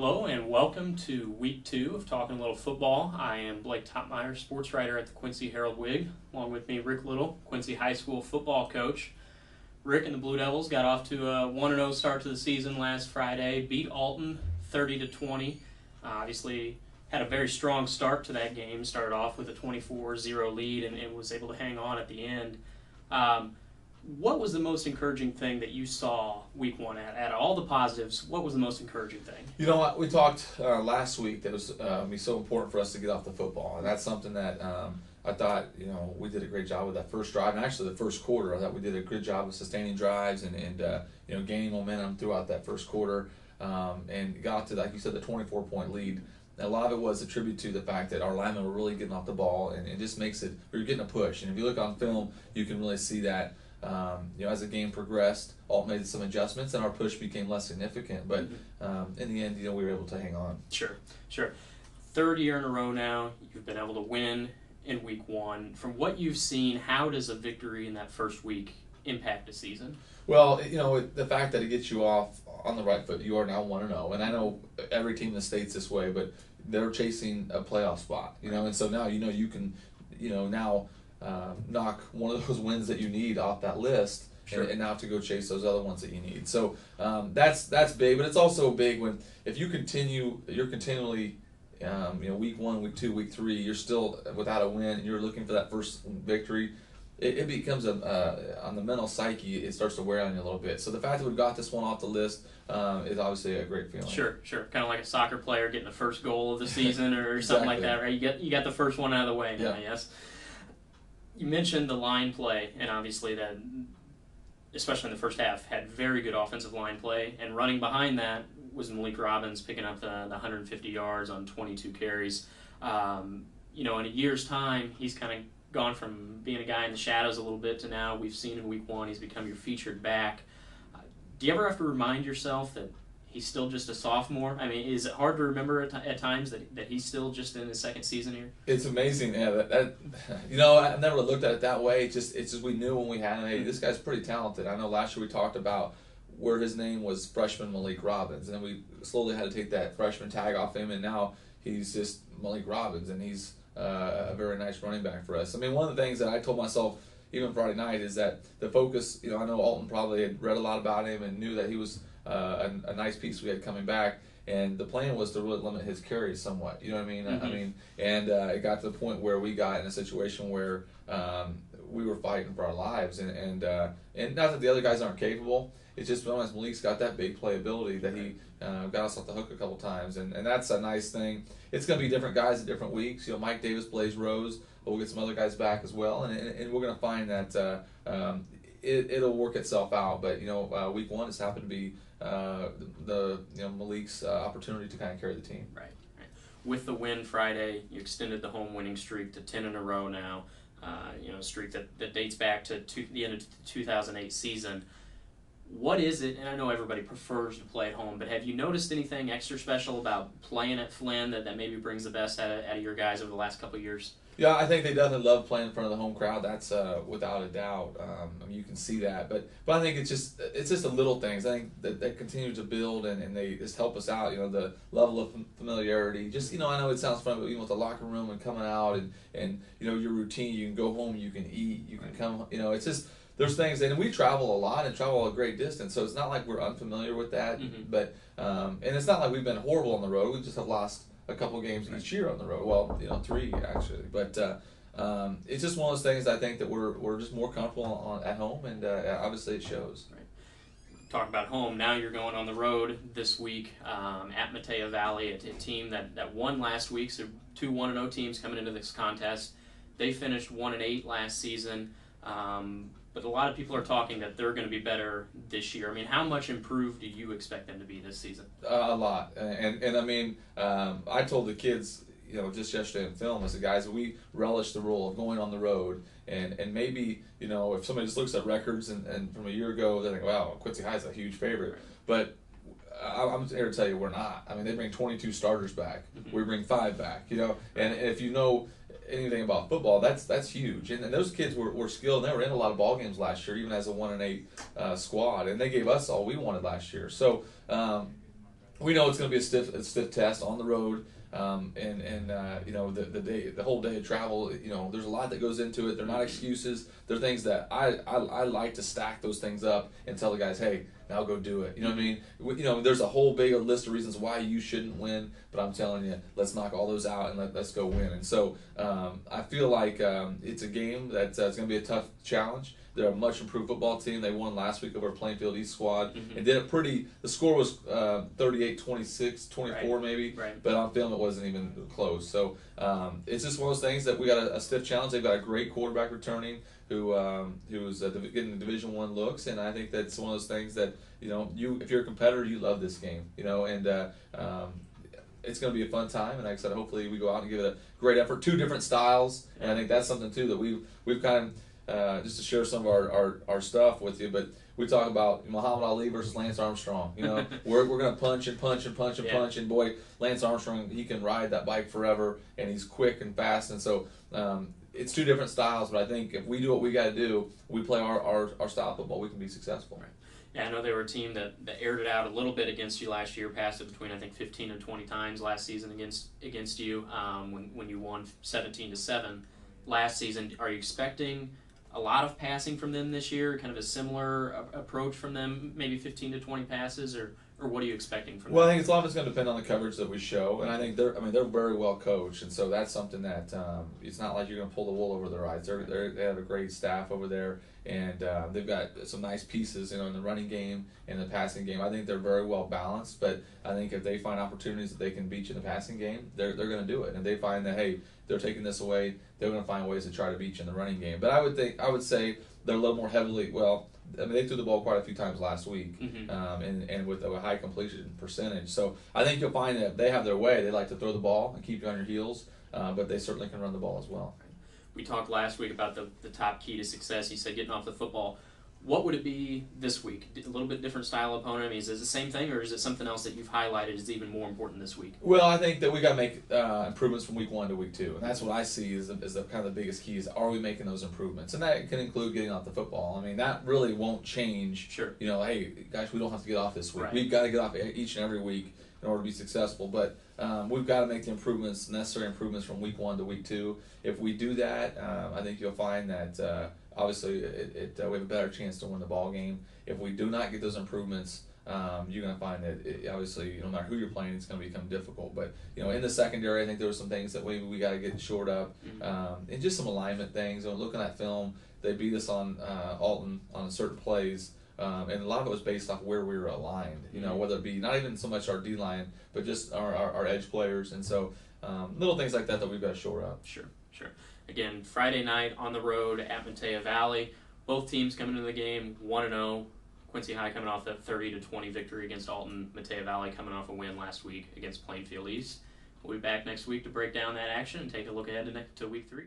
Hello and welcome to week 2 of Talking a Little Football. I am Blake Toppmeyer, sports writer at the Quincy Herald-Whig. Along with me, Rick Little, Quincy High School football coach. Rick and the Blue Devils got off to a 1-0 start to the season last Friday, beat Alton 30-20. Obviously had a very strong start to that game, started off with a 24-0 lead and was able to hang on at the end. What was the most encouraging thing that you saw week 1 at all the positives? What was the most encouraging thing? You know what, we talked last week that it was be so important for us to get off the football, and that's something that I thought we did a great job with that first drive, and actually the first quarter. I thought we did a good job of sustaining drives and gaining momentum throughout that first quarter, and got to, like you said, the 24-point lead. And a lot of it was attributed to the fact that our linemen were really getting off the ball, and it just makes it, we were getting a push. And if you look on film, you can really see that. As the game progressed, Alt made some adjustments, and our push became less significant. But in the end, we were able to hang on. Sure. Third year in a row now, you've been able to win in week 1. From what you've seen, how does a victory in that first week impact the season? Well, the fact that it gets you off on the right foot, you are now 1-0, and I know every team in the state's this way, but they're chasing a playoff spot, and so now you can, now knock one of those wins that you need off that list. Sure. and now to go chase those other ones that you need. So that's big, but it's also big if you're continually week 1, week 2, week 3, you're still without a win and you're looking for that first victory. It becomes on the mental psyche, it starts to wear on you a little bit. So the fact that we've got this one off the list is obviously a great feeling. Sure. Kind of like a soccer player getting the first goal of the season or something like that, right? You got the first one out of the way now, yes. You mentioned the line play, and obviously that, especially in the first half, had very good offensive line play, and running behind that was Malik Robbins picking up the 150 yards on 22 carries. In a year's time, he's kind of gone from being a guy in the shadows a little bit to now we've seen in week 1 he's become your featured back. Do you ever have to remind yourself that he's still just a sophomore? I mean, is it hard to remember at times that he's still just in his second season here? It's amazing. Yeah, I've never looked at it that way. It's just we knew when we had him, hey, this guy's pretty talented. I know last year we talked about where his name was freshman Malik Robbins, and we slowly had to take that freshman tag off him, and now he's just Malik Robbins, and he's a very nice running back for us. I mean, one of the things that I told myself even Friday night is that the focus, I know Alton probably had read a lot about him and knew that he was a nice piece we had coming back, and the plan was to really limit his carries somewhat. You know what I mean? Mm-hmm. It got to the point where we got in a situation where we were fighting for our lives, and not that the other guys aren't capable. It's just sometimes Malik's got that big playability that he got us off the hook a couple times, and that's a nice thing. It's going to be different guys at different weeks. Mike Davis plays Rose, but we'll get some other guys back as well, and we're going to find that it'll work itself out. But week 1 has happened to be Malik's opportunity to kind of carry the team. Right. With the win Friday, you extended the home winning streak to 10 in a row now. A streak that dates back to the end of the 2008 season. What is it, and I know everybody prefers to play at home, but have you noticed anything extra special about playing at Flynn that maybe brings the best out of your guys over the last couple of years? Yeah, I think they definitely love playing in front of the home crowd. That's without a doubt. You can see that, but I think it's just the little things. I think that they continue to build and they just help us out. The level of familiarity. Just I know it sounds funny, but even with the locker room and coming out and your routine. You can go home, you can eat, you can come. It's just. There's things, and we travel a lot and travel a great distance, so it's not like we're unfamiliar with that. Mm-hmm. But and it's not like we've been horrible on the road. We just have lost a couple games each year on the road. Well, 3 actually. But it's just one of those things. I think that we're just more comfortable at home, and obviously it shows. Right. Talk about home. Now you're going on the road this week at Metea Valley, a team that won last week. So 2 1-0 teams coming into this contest. They finished 1-8 last season. But a lot of people are talking that they're going to be better this year. I mean, how much improved do you expect them to be this season? A lot. And I mean, I told the kids, just yesterday in film, I said, guys, we relish the role of going on the road. And maybe, if somebody just looks at records and from a year ago, they think, wow, Quincy High is a huge favorite. Right. But I'm here to tell you we're not. I mean, they bring 22 starters back. Mm-hmm. We bring 5 back, and if you know anything about football, that's huge. And those kids were skilled, and they were in a lot of ball games last year, even as a 1-8 squad, and they gave us all we wanted last year. So we know it's going to be a stiff test on the road. You know, the whole day of travel, you know, there's a lot that goes into it. They're not excuses. They're things that I like to stack those things up and tell the guys, hey, now go do it. You know what I mean? You know, there's a whole big list of reasons why you shouldn't win, but I'm telling you, let's knock all those out and let's go win. And so I feel like it's a game that's going to be a tough challenge. They're a much improved football team. They won last week over Plainfield East squad and did it pretty. The score was 38-26, 24 maybe, but on film it wasn't even close. So it's just one of those things that we got a stiff challenge. They've got a great quarterback returning who's getting Division I looks, and I think that's one of those things that, you know, if you're a competitor, you love this game, you know, and it's going to be a fun time. And like I said, hopefully we go out and give it a great effort. Two different styles, and I think that's something too that we've kind of just to share some of our stuff with you, but we talk about Muhammad Ali versus Lance Armstrong. You know, we're going to punch and punch and punch and punch, and boy, Lance Armstrong, he can ride that bike forever, and he's quick and fast, and so it's two different styles. But I think if we do what we got to do, we play our style of football, we can be successful. Right. Yeah, I know they were a team that aired it out a little bit against you last year, passed it between I think 15 and 20 times last season against you when you won 17-7 last season. Are you expecting a lot of passing from them this year, kind of a similar approach from them, maybe 15 to 20 passes, or what are you expecting from them? Well, I think a lot of it's going to depend on the coverage that we show, and I think they're very well coached, and so that's something that it's not like you're going to pull the wool over their eyes. They have a great staff over there, and they've got some nice pieces, you know, in the running game and the passing game. I think they're very well balanced, but I think if they find opportunities that they can beat you in the passing game, they're going to do it. And if they find that, hey, they're taking this away, they're going to find ways to try to beat you in the running game. But I would say they're a little more heavily, well, I mean, they threw the ball quite a few times last week, and with a high completion percentage. So I think you'll find that if they have their way, they like to throw the ball and keep you on your heels, but they certainly can run the ball as well. We talked last week about the top key to success. You said getting off the football. What would it be this week? A little bit different style opponent? I mean, is it the same thing, or is it something else that you've highlighted is even more important this week? Well, I think that we got to make improvements from week 1 to week 2, and that's what I see is the kind of the biggest key is, are we making those improvements? And that can include getting off the football. I mean, that really won't change. Sure. You know, hey, guys, we don't have to get off this week. Right. We've got to get off each and every week in order to be successful. But we've got to make the necessary improvements from week 1 to week 2. If we do that, I think you'll find that obviously we have a better chance to win the ball game. If we do not get those improvements, you're going to find that obviously, no matter who you're playing, it's going to become difficult. But you know, in the secondary, I think there were some things that we got to get shored up, and just some alignment things. Looking at film, they beat us on Alton on certain plays. And a lot of it was based off where we were aligned, you know, whether it be not even so much our D-line, but just our edge players. And so little things like that we've got to shore up. Sure. Again, Friday night on the road at Metea Valley. Both teams coming into the game 1-0. Quincy High coming off that 30-20 victory against Alton. Metea Valley coming off a win last week against Plainfield East. We'll be back next week to break down that action and take a look ahead to week 3.